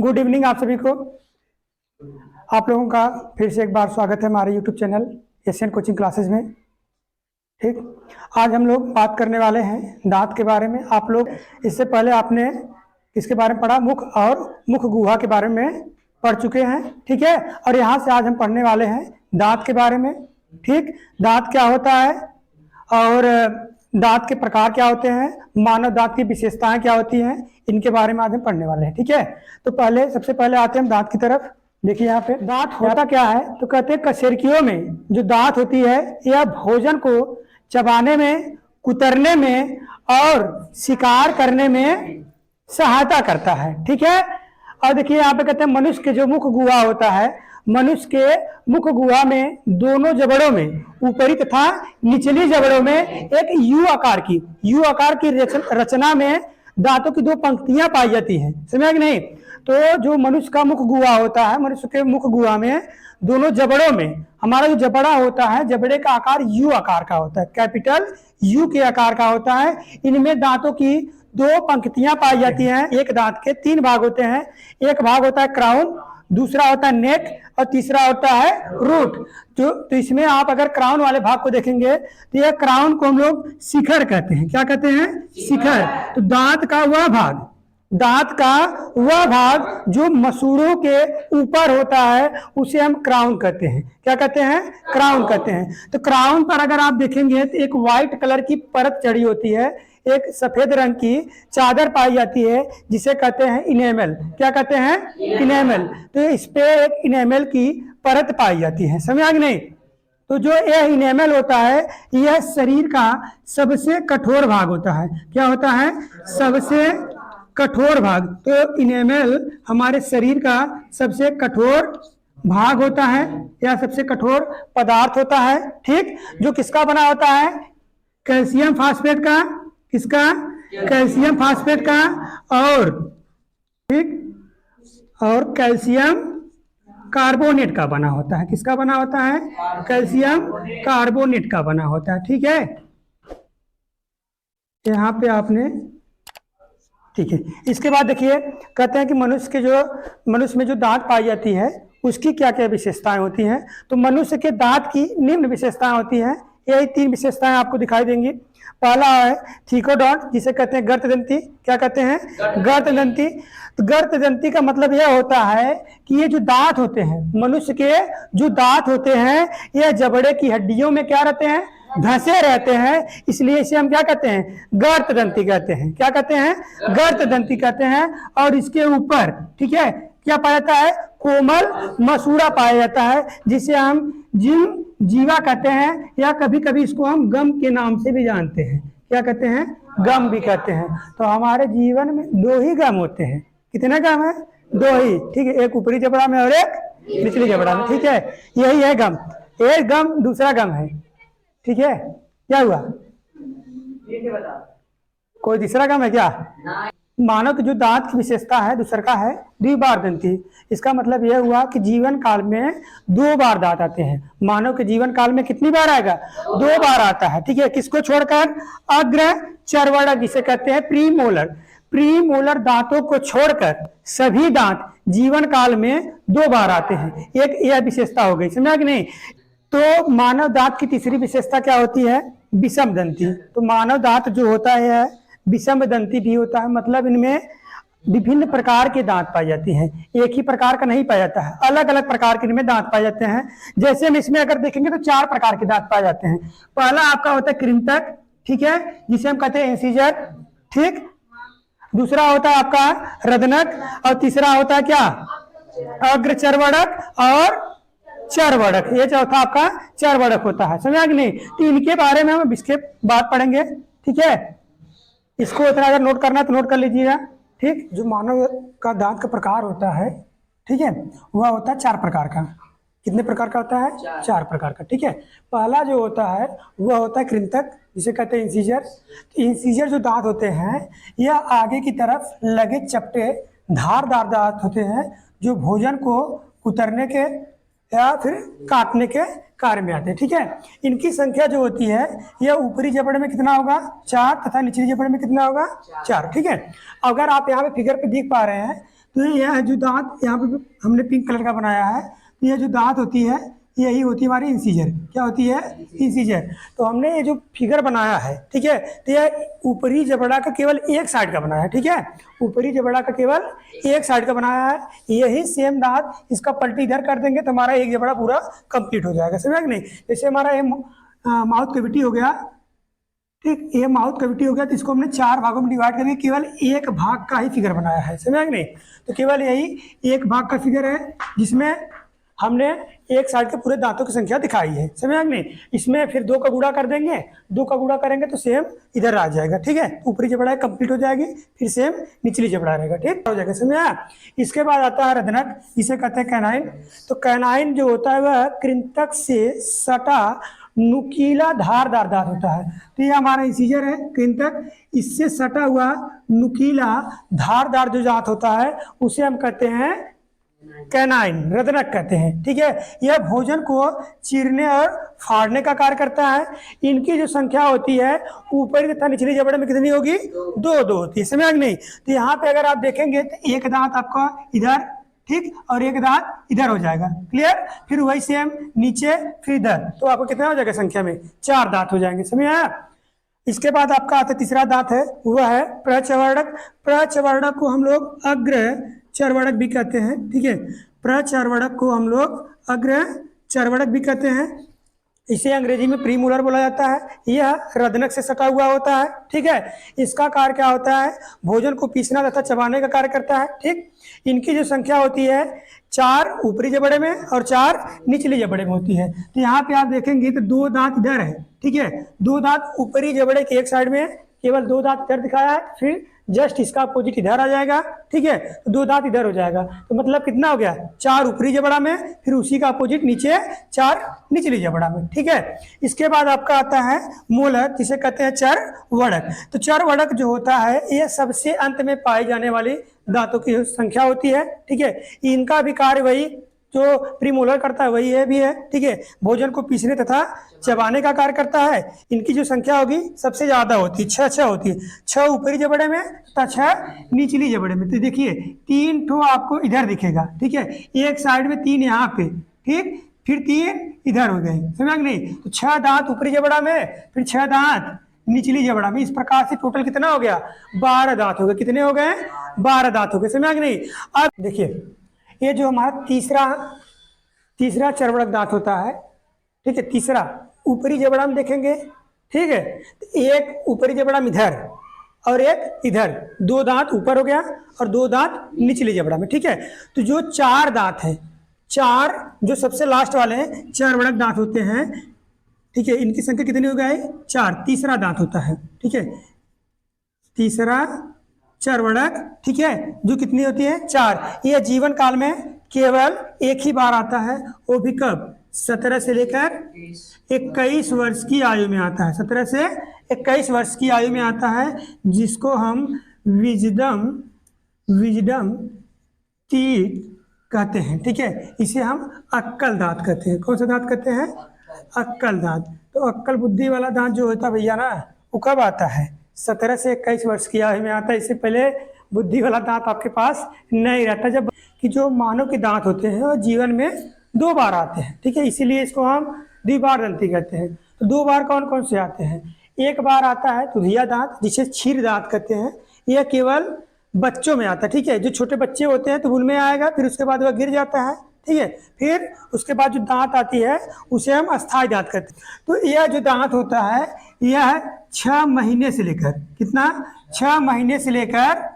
Good evening आप सभी को। आप लोगों का फिर से एक बार स्वागत है हमारे YouTube channel Asian coaching classes में। ठीक, आज हम लोग बात करने वाले हैं दांत के बारे में। आप लोग इससे पहले आपने किसके बारे में पढ़ा? मुख और मुख गुहा के बारे में पढ़ चुके हैं। ठीक है, और यहाँ से आज हम पढ़ने वाले हैं दांत के बारे में। ठीक, दांत क्या होता है और दांत के प्रकार क्या होते हैं, मानव दांत की विशेषताएं क्या होती हैं, इनके बारे में आज हम पढ़ने वाले हैं। ठीक है, तो सबसे पहले आते हैं हम दांत की तरफ। देखिए यहाँ पे दांत होता क्या है, तो कहते हैं कशेरुकियों में जो दांत होती है यह भोजन को चबाने में, कुतरने में और शिकार करने में सहायता करता है। ठीक है, और देखिए यहाँ पे कहते हैं मनुष्य के जो मुख गुहा होता है, मनुष्य के मुख गुहा में दोनों जबड़ों में, ऊपरी तथा निचली जबड़ों में एक यू आकार की रचना में दांतों की दो पंक्तियां पाई जाती हैं। समझा कि नहीं? तो जो मनुष्य का मुख गुहा होता है, मनुष्य के मुख गुहा में दोनों जबड़ों में हमारा जो जबड़ा होता है, जबड़े का आकार यू आकार का होता है, कैपिटल यू के आकार का होता है। इनमें दांतों की दो पंक्तियां पाई जाती हैं। एक दांत के तीन भाग होते हैं, एक भाग होता है क्राउन, दूसरा होता है नेक और तीसरा होता है रूट। तो इसमें आप अगर क्राउन वाले भाग को देखेंगे तो यह क्राउन को हम लोग शिखर कहते हैं। क्या कहते हैं? शिखर। तो दांत का वह भाग जो मसूड़ों के ऊपर होता है उसे हम क्राउन कहते हैं। क्या कहते हैं? क्राउन कहते हैं। तो क्राउन पर अगर आप देखेंगे तो एक व्हाइट कलर की परत चढ़ी होती है, एक सफेद रंग की चादर पाई जाती है जिसे कहते हैं इनेमल। क्या कहते हैं? इनेमल। तो इस पे एक इनेमल की परत पाई जाती है। समझा कि नहीं? तो जो यह इनेमल होता है यह शरीर का सबसे कठोर भाग होता है। क्या होता है? सबसे कठोर भाग। तो इनेमल हमारे शरीर का सबसे कठोर भाग होता है या सबसे कठोर पदार्थ होता है। ठीक, जो किसका बना होता है? कैल्शियम फास्फेट का। किसका? कैल्शियम फास्फेट का। और ठीक, और कैल्शियम कार्बोनेट का बना होता है। किसका बना होता है? कैल्शियम कार्बोनेट का बना होता है। ठीक है, यहाँ पे आपने, ठीक है। इसके बाद देखिए कहते हैं कि मनुष्य में जो दांत पाई जाती है उसकी क्या क्या विशेषताएं होती हैं। तो मनुष्य के दांत की निम्न विशेषताएं होती हैं। यही तीन विशेषताएं आपको दिखाई देंगी। पहला है थीकोडॉन्ट, जिसे कहते हैं गर्तदंती। क्या कहते हैं? गर्तदंती। तो गर्तदंती का मतलब यह होता है कि ये जो दांत होते हैं, मनुष्य के जो दांत होते हैं, यह जबड़े की हड्डियों में क्या रहते हैं? धंसे रहते हैं। इसलिए इसे हम क्या कहते हैं? गर्तदंती कहते हैं। क्या कहते हैं? गर्तदंती कहते हैं। और इसके ऊपर, ठीक है, क्या पाया जाता है? कोमल मसूड़ा पाया जाता है, जिसे हम जीवा कहते हैं, या कभी कभी इसको हम गम के नाम से भी जानते हैं। क्या कहते हैं? गम भी कहते हैं। तो हमारे जीवन में दो ही गम होते हैं। कितने गम है? दो ही। ठीक है, एक ऊपरी जबड़ा में और एक निचली जबड़ा में। ठीक है, यही है गम। एक गम, दूसरा गम है। ठीक है, क्या हुआ? कोई तीसरा गम है क्या? मानव की जो दांत की विशेषता है दूसरा का है द्विबारदंती। इसका मतलब यह हुआ कि जीवन काल में दो बार दांत आते हैं। मानव के जीवन काल में कितनी बार आएगा? दो बार आता है। ठीक है, किसको छोड़कर? अग्र चर्वणक, जिसे कहते हैं प्रीमोलर दांतों को छोड़कर सभी दांत जीवन काल में दो बार आते हैं। एक यह विशेषता हो गई। समझा कि नहीं? तो मानव दांत की तीसरी विशेषता क्या होती है? विषम दंती। तो मानव दांत जो होता है विषम दंती भी होता है, मतलब इनमें विभिन्न प्रकार के दांत पाए जाते हैं, एक ही प्रकार का नहीं पाया जाता है, अलग अलग प्रकार के इनमें दांत पाए जाते हैं। जैसे हम इसमें अगर देखेंगे तो चार प्रकार के दांत पाए जाते हैं। पहला आपका होता है कृंतक, ठीक है, जिसे हम कहते हैं इंसीजर। ठीक, दूसरा होता है आपका रदनक, और तीसरा होता है क्या? अग्रचर्वणक और चर्वणक। ये चौथा आपका चर्वणक होता है। समझा कि नहीं? तो इनके बारे में हम इसके बाद पढ़ेंगे। ठीक है, इसको इतना अगर नोट करना तो नोट कर लीजिएगा। ठीक, जो मानव का दांत का प्रकार होता है, ठीक है, वह होता है चार प्रकार का। कितने प्रकार का होता है? चार प्रकार का। ठीक है, पहला जो होता है वह होता है कृंतक, जिसे कहते हैं इंसीजर। इंसीजर जो दांत होते हैं यह आगे की तरफ लगे चपटे धारदार दांत होते हैं, जो भोजन को कुतरने के या फिर काटने के कार्य में आते हैं। ठीक है, इनकी संख्या जो होती है यह ऊपरी जबड़े में कितना होगा? 4, तथा निचली जबड़े में कितना होगा? 4। ठीक है, अगर आप यहाँ पे फिगर पे देख पा रहे हैं तो यह जो दांत यहाँ पे हमने पिंक कलर का बनाया है, तो यह जो दांत होती है यही होती है हमारी इंसीजर। क्या होती है? इंसीजर। तो हमने ये जो फिगर बनाया है, ठीक है, तो यह ऊपरी जबड़ा का केवल एक साइड का बनाया है, ठीक है, ऊपरी जबड़ा का केवल एक साइड का बनाया है। यही सेम दांत इसका पलटी इधर कर देंगे तो हमारा एक जबड़ा पूरा कंप्लीट हो जाएगा, समझ नहीं? जैसे हमारा ये माउथ कैविटी हो गया, ठीक, ये माउथ कैविटी हो गया, तो इसको हमने 4 भागों में डिवाइड करके केवल एक भाग का ही फिगर बनाया है, समझ नहीं? तो केवल यही एक भाग का फिगर है जिसमें हमने एक साइड के पूरे दांतों की संख्या दिखाई है, समझ नहीं? इसमें फिर 2 का गुणा कर देंगे, 2 का गुणा करेंगे तो सेम इधर आ जाएगा, ठीक है, ऊपरी जबड़ा कंप्लीट हो जाएगी, फिर सेम निचली जबड़ा रहेगा, ठीक हो जाएगा, समझा? इसके बाद आता है रदनक, इसे कहते हैं कैनाइन। तो कैनाइन जो होता है वह कृंतक से सटा नुकीला धारदार दांत होता है। तो ये हमारा इंसीजर है कृंतक, इससे सटा हुआ नुकीला धारदार जो दांत होता है उसे हम कहते हैं कैनाइन, रदनक कहते हैं, ठीक है। यह भोजन को चीरने और फाड़ने का कार्य करता है। इनकी जो संख्या होती है ऊपरी तथा निचली जबड़े में कितनी होगी? 2 होती है, समझ नहीं? तो यहाँ पे अगर आप देखेंगे तो एक दांत आपका इधर, ठीक, और एक दांत इधर हो जाएगा, क्लियर? फिर वही सेम नीचे, फिर इधर, तो आपको कितना हो जाएगा संख्या में? 4 दांत हो जाएंगे, समझ आया? इसके बाद आपका आता तीसरा दांत है, वह है प्रचर्वणक। प्रचर्वणक को हम लोग अग्र चर्वणक भी कहते हैं, ठीक है, प्रचर्वणक को हम लोग अग्र चर्वणक भी कहते हैं। इसे अंग्रेजी में प्रीमोलर बोला जाता है। यह रदनक से सटा हुआ होता है, ठीक है। इसका कार्य क्या होता है? भोजन को पीसना तथा चबाने का कार्य करता है, ठीक। इनकी जो संख्या होती है 4 ऊपरी जबड़े में और 4 निचली जबड़े में होती है। तो यहाँ पे आप देखेंगे तो 2 दांत इधर है, ठीक है, 2 दांत ऊपरी जबड़े के एक साइड में, केवल 2 दांत इधर दिखाया है, फिर जस्ट इसका अपोजिट इधर आ जाएगा, ठीक है, तो 2 दांत इधर हो जाएगा। तो मतलब कितना हो गया? 4 ऊपरी जबड़ा में, फिर उसी का अपोजिट नीचे 4 निचली जबड़ा में, ठीक है। इसके बाद आपका आता है मोलर, जिसे कहते हैं चर्वणक। तो चर्वणक जो होता है यह सबसे अंत में पाई जाने वाली दांतों की संख्या होती है, ठीक है। इनका भी कार्य वही जो प्रीमोलर करता है वही है भी है, ठीक है, भोजन को पीसने तथा चबाने का कार्य करता है। इनकी जो संख्या होगी सबसे ज्यादा होती है, 6 होती है, 6 ऊपरी जबड़े में तथा 6 निचली जबड़े में। तो देखिए 3 ठो आपको इधर दिखेगा, ठीक है, एक साइड में 3 यहाँ पे, ठीक, फिर 3 इधर हो गए, समझ नहीं? तो 6 दांत ऊपरी जबड़ा में, फिर 6 दांत निचली जबड़ा में। इस प्रकार से टोटल कितना हो गया? 12 दांत हो गए। कितने हो गए? 12 दांत हो गए, समझ नहीं? अब देखिए ये जो हमारा तीसरा चर्वणक दांत होता है, ठीक है, तीसरा ऊपरी जबड़ा में देखेंगे, ठीक है, तो एक ऊपरी जबड़ा में इधर और एक इधर, 2 दांत ऊपर हो गया और 2 दांत निचली जबड़ा में, ठीक है। तो जो 4 दांत है, 4 जो सबसे लास्ट वाले हैं चर्वणक दांत होते हैं, ठीक है, इनकी संख्या कितनी हो गई? 4, तीसरा दांत होता है, ठीक है, तीसरा चर्वणक, ठीक है, जो कितनी होती है? 4। यह जीवन काल में केवल एक ही बार आता है, वो भी कब? 17 से लेकर 21 वर्ष की आयु में आता है, 17 से 21 वर्ष की आयु में आता है, जिसको हम विजडम टीथ कहते हैं, ठीक है। इसे हम अक्कल दांत कहते हैं। कौन सा दांत कहते हैं? अक्कल दांत। तो अक्कल बुद्धि वाला दांत जो होता है भैया ना, वो कब आता है? 17 से 21 वर्ष की आयु में आता है। इससे पहले बुद्धि वाला दांत आपके पास नहीं रहता। जब कि जो मानव के दांत होते हैं वो जीवन में 2 बार आते हैं, ठीक है, इसीलिए इसको हम द्विबार दंती कहते हैं। तो 2 बार कौन कौन से आते हैं? एक बार आता है तुधिया दांत, जिसे क्षीर दांत कहते हैं। यह केवल बच्चों में आता है, ठीक है, जो छोटे बच्चे होते हैं तो उनमें आएगा, फिर उसके बाद वह गिर जाता है, ठीक है। फिर उसके बाद जो दांत आती है उसे हम अस्थायी दांत कहते हैं। तो यह जो दांत होता है यह 6 महीने से लेकर, कितना? 6 महीने से लेकर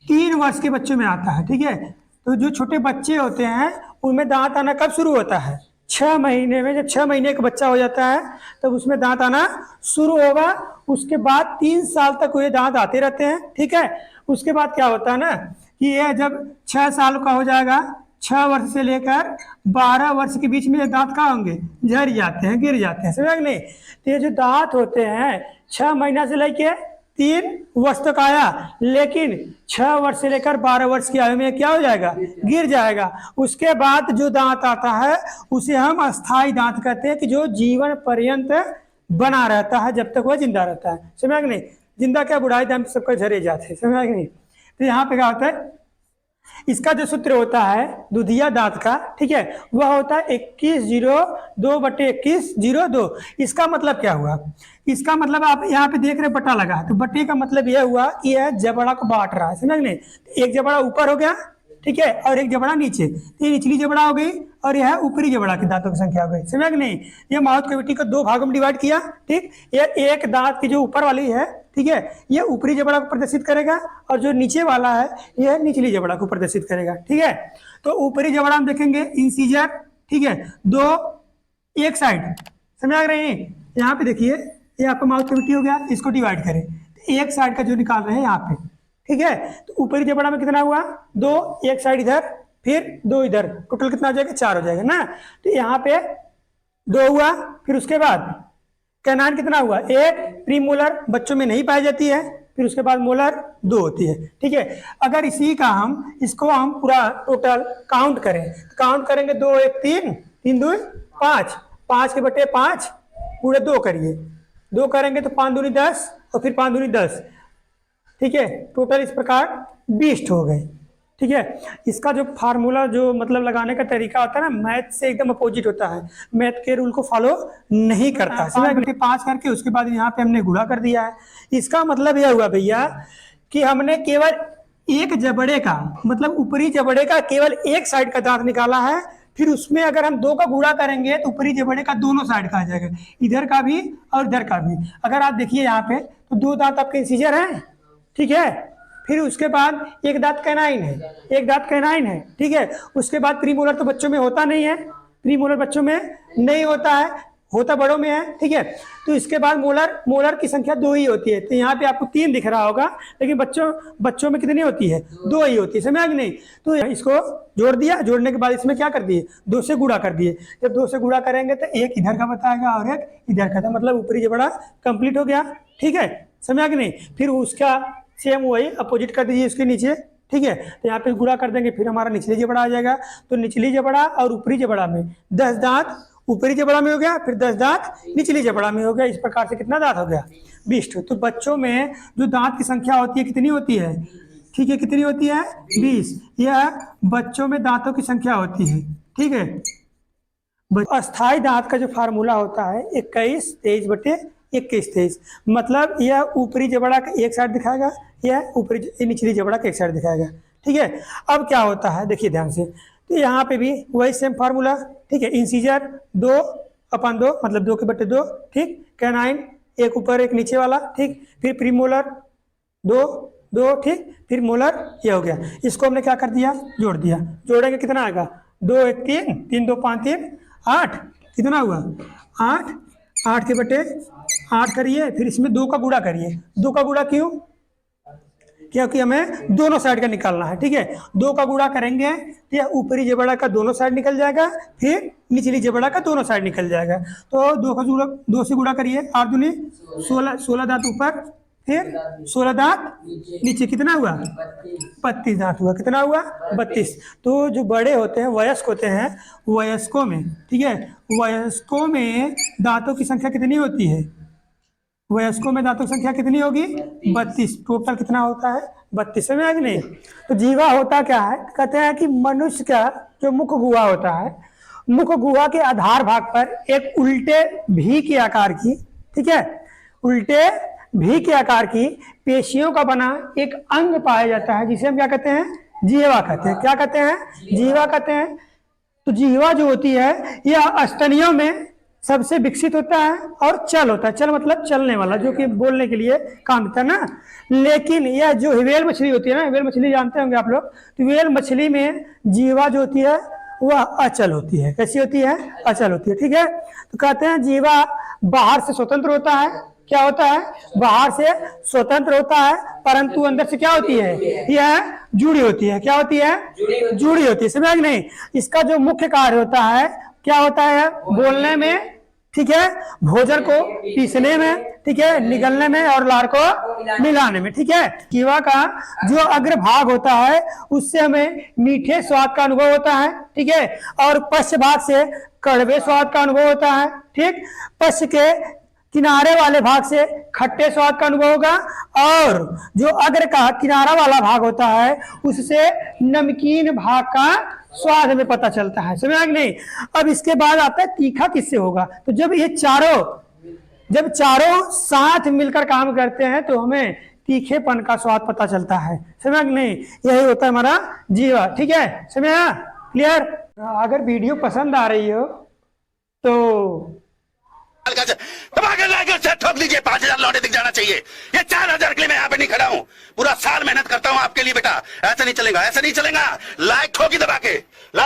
3 वर्ष के बच्चों में आता है, ठीक है। तो जो छोटे बच्चे होते हैं उनमें दांत आना कब शुरू होता है? 6 महीने में। जब 6 महीने का बच्चा हो जाता है तब उसमें दांत आना शुरू होगा। उसके बाद 3 साल तक ये दांत आते रहते हैं, ठीक है। उसके बाद क्या होता है ना कि यह जब 6 साल का हो जाएगा, 6 वर्ष से लेकर 12 वर्ष के बीच में ये दांत कहाँ होंगे? झड़ जाते हैं, गिर जाते हैं, समझ नहीं? तो ये जो दांत होते हैं 6 महीना से लेके 3 वर्ष तक आया, लेकिन 6 वर्ष से लेकर 12 वर्ष की आयु में क्या हो जाएगा? गिर जाएगा। उसके बाद जो दांत आता है उसे हम अस्थायी दांत कहते हैं, कि जो जीवन पर्यंत बना रहता है जब तक वह जिंदा रहता है, समझ नहीं? जिंदा क्या, बुढ़ाई दाम सबका झरे जाते हैं, समझ नहीं? तो यहाँ पे क्या होता है इसका जो सूत्र होता है दुधिया दांत का, ठीक है, वह होता है 21/2/21/02। इसका मतलब क्या हुआ? इसका मतलब आप यहाँ पे देख रहे बटा लगा है, तो बटे का मतलब यह हुआ कि यह जबड़ा को बांट रहा है, समझ नहीं? एक जबड़ा ऊपर हो गया, ठीक है, और एक जबड़ा नीचे, तो ये निचली जबड़ा हो गई और यह ऊपरी जबड़ा की दांतों की संख्या हो गई, समझ नहीं? ये माउथ कैविटी को दो भागों में डिवाइड किया, ठीक। ये एक दांत की जो ऊपर वाली है, ठीक है, ये ऊपरी जबड़ा को प्रदर्शित करेगा और जो नीचे वाला है यह निचली जबड़ा को प्रदर्शित करेगा, ठीक है। तो ऊपरी जबड़ा हम देखेंगे इंसीजर, ठीक है, दो एक साइड, समझ आ रहे हैं? यहाँ पे देखिए, ये आपका माउथ कैविटी हो गया, इसको डिवाइड करें तो एक साइड का जो निकाल रहे हैं यहाँ पे, ठीक है। तो ऊपरी जबड़ा में कितना हुआ? दो, एक साइड इधर, फिर दो इधर, टोटल कितना हो जाएगा? 4 हो जाएगा ना। तो यहाँ पे 2 हुआ, फिर उसके बाद कैनाइन कितना हुआ? 1। प्रीमोलर बच्चों में नहीं पाई जाती है, फिर उसके बाद मोलर 2 होती है, ठीक है। अगर इसी का इसको हम पूरा टोटल काउंट करें, काउंट करेंगे 2 1 3, 3 2 5, 5 के बटे 5 पूरे 2 करिए, 2 करेंगे तो 5 दूनी 10 और फिर 5 दूनी 10, ठीक है। टोटल इस प्रकार 20 हो गए, ठीक है। इसका जो फार्मूला जो मतलब लगाने का तरीका होता है ना, मैथ से एकदम अपोजिट होता है, मैथ के रूल को फॉलो नहीं करता है। 5 करके उसके बाद यहाँ पे हमने गुणा कर दिया है। इसका मतलब यह हुआ भैया कि हमने केवल एक जबड़े का, मतलब ऊपरी जबड़े का केवल एक साइड का दांत निकाला है, फिर उसमें अगर हम 2 का गुणा करेंगे तो ऊपरी जबड़े का दोनों साइड का आ जाएगा, इधर का भी और इधर का भी। अगर आप देखिए यहाँ पे तो 2 दांत आपके इंसीजर हैं, ठीक है, फिर उसके बाद एक दांत कैनाइन है, एक दांत कैनाइन है, ठीक है। उसके बाद प्रीमोलर तो बच्चों में होता नहीं है, प्रीमोलर बच्चों में नहीं होता है, होता बड़ों में है, ठीक है। तो इसके बाद मोलर की संख्या 2 ही होती है। तो यहाँ पे आपको 3 दिख रहा होगा, लेकिन बच्चों में कितनी होती है? 2 ही होती है, समझ नहीं? तो इसको जोड़ दिया, जोड़ने के बाद इसमें क्या कर दिए? 2 से गुणा कर दिए। जब 2 से गुणा करेंगे तो एक इधर का बताएगा और एक इधर का था, मतलब ऊपरी जबड़ा कंप्लीट हो गया, ठीक है, समझ नहीं? फिर उसका सेम वही अपोजिट कर दीजिए उसके नीचे, ठीक है। तो यहाँ पे गुणा कर देंगे, फिर हमारा निचली जबड़ा आ जाएगा। तो निचली जबड़ा और ऊपरी जबड़ा में 10 दांत ऊपरी जबड़ा में हो गया, फिर 10 दांत निचली जबड़ा में हो गया। इस प्रकार से कितना दांत हो गया? 20। तो बच्चों में जो दांत की संख्या होती है कितनी होती है? ठीक है, कितनी होती है? 20। यह बच्चों में दांतों की संख्या होती है, ठीक है। अस्थाई दांत का जो फार्मूला होता है 21/23/21/23, मतलब यह ऊपरी जबड़ा का एक साइड दिखाएगा, यह ऊपरी निचली जबड़ा का एक साइड दिखाएगा, ठीक है। अब क्या होता है देखिए ध्यान से, तो यहाँ पे भी वही सेम फार्मूला, ठीक है। इंसीजर 2/2 मतलब 2/2, ठीक। कैनाइन एक ऊपर एक नीचे वाला, ठीक। फिर प्रीमोलर 2, ठीक। फिर मोलर ये हो गया। इसको हमने क्या कर दिया? जोड़ दिया। जोड़ेंगे कितना आएगा? 2 1 3, 3 2 5 3 8, कितना हुआ? 8, 8 के बटे 8 करिए, फिर इसमें 2 का गुणा करिए। 2 का गुणा क्यों? क्योंकि हमें दोनों साइड का निकालना है, ठीक है। 2 का गुणा करेंगे तो यह ऊपरी जबड़ा का दोनों साइड निकल जाएगा, फिर निचली जबड़ा का दोनों साइड निकल जाएगा। तो 2 से गुणा करिए, 8 दूनी 16, 16 दांत ऊपर, फिर 16 दांत नीचे, कितना हुआ? 32 दांत हुआ। कितना हुआ? 32। तो जो बड़े होते हैं, वयस्क होते हैं, वयस्कों में, ठीक है, वयस्कों में दांतों की संख्या कितनी होती है? वयस्कों में दांतों की संख्या कितनी होगी? 32। टोटल कितना होता है? 32। समझ आगे नहीं? तो जीवा होता क्या है? कहते हैं कि मनुष्य का जो मुख गुहा होता है, मुख गुहा के आधार भाग पर एक उल्टे भी के आकार की, ठीक है, उल्टे भी के आकार की पेशियों का बना एक अंग पाया जाता है, जिसे हम क्या कहते हैं? जीवा कहते हैं। क्या कहते हैं? जीवा कहते हैं। तो जीवा जो होती है यह स्तनियों में सबसे विकसित होता है और चल होता है। चल मतलब चलने वाला, जो कि बोलने के लिए काम देता है ना। लेकिन यह जो व्हेल मछली होती है ना, व्हेल मछली जानते होंगे आप लोग, तो व्हेल मछली में जीवा जो होती है वह अचल होती है। कैसी होती है? अचल होती है, ठीक है। तो कहते हैं जीवा बाहर से स्वतंत्र होता है। क्या होता है? बाहर से स्वतंत्र होता है, परंतु अंदर से क्या होती है? यह जुड़ी होती है। क्या होती है? जुड़ी होती है। समझ नहीं? इसका जो मुख्य कार्य होता है क्या होता है? बोलने में, ठीक है, भोजन को पीसने में, ठीक है, निगलने में और लार को मिलाने में, ठीक है। जीवा का जो अग्र भाग होता है उससे हमें मीठे स्वाद का अनुभव होता है, ठीक है, और पश्च भाग से कड़वे स्वाद का अनुभव होता है, ठीक। पश्च के किनारे वाले भाग से खट्टे स्वाद का अनुभव होगा, और जो अग्र का किनारा वाला भाग होता है उससे नमकीन भाग का स्वाद हमें पता चलता है। समझ आया कि नहीं? अब इसके बाद आता है तीखा किससे होगा। तो जब चारों साथ मिलकर काम करते हैं तो हमें तीखेपन का स्वाद पता चलता है। समझ आया कि नहीं? यही होता है हमारा जीवा। ठीक है, समझ आया? क्लियर? अगर वीडियो पसंद आ रही हो तो ठोक दीजिए, 5,000 लौटे दिख जाना चाहिए। ये 4,000 के लिए मैं यहाँ पे नहीं खड़ा हूँ, पूरा साल मेहनत करता हूँ आपके लिए बेटा। ऐसा नहीं चलेगा, ऐसा नहीं चलेगा। लाइक ठोकी दबा के।